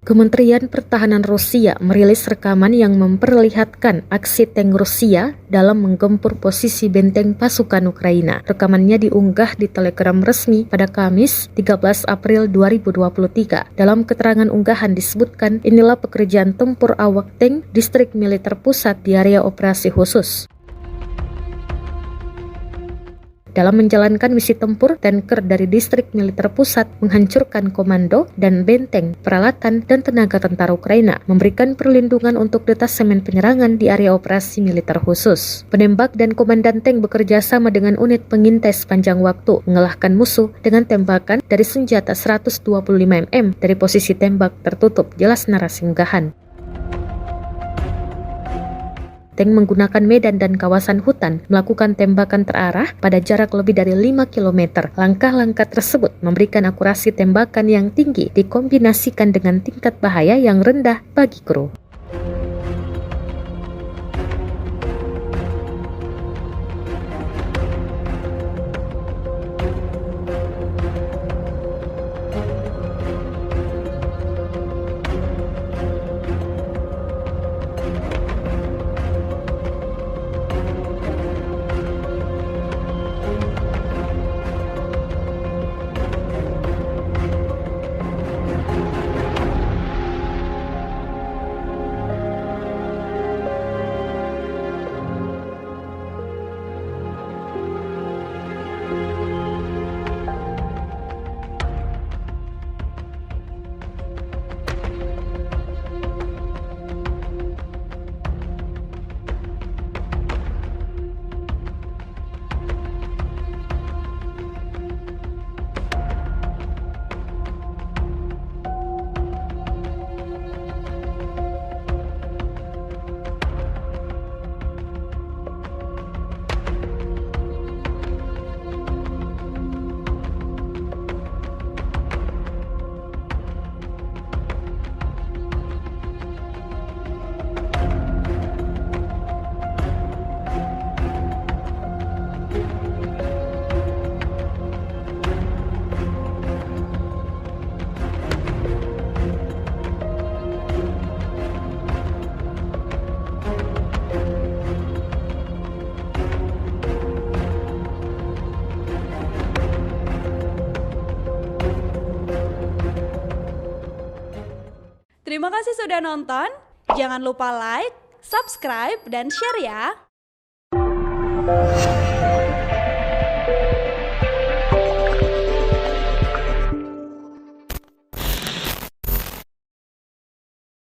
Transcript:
Kementerian Pertahanan Rusia merilis rekaman yang memperlihatkan aksi tank Rusia dalam menggempur posisi benteng pasukan Ukraina. Rekamannya diunggah di Telegram resmi pada Kamis 13 April 2023. Dalam keterangan unggahan disebutkan, inilah pekerjaan tempur awak tank Distrik Militer Pusat di area operasi khusus. Dalam menjalankan misi tempur, tanker dari Distrik Militer Pusat menghancurkan komando dan benteng, peralatan, dan tenaga tentara Ukraina, memberikan perlindungan untuk detasemen penyerangan di area operasi militer khusus. Penembak dan komandan tank bekerja sama dengan unit pengintai sepanjang waktu, mengalahkan musuh dengan tembakan dari senjata 125 mm dari posisi tembak tertutup, jelas narasi unggahan. Tank menggunakan medan dan kawasan hutan melakukan tembakan terarah pada jarak lebih dari 5 km. Langkah-langkah tersebut memberikan akurasi tembakan yang tinggi dikombinasikan dengan tingkat bahaya yang rendah bagi kru. Terima kasih sudah nonton. Jangan lupa like, subscribe, dan share ya.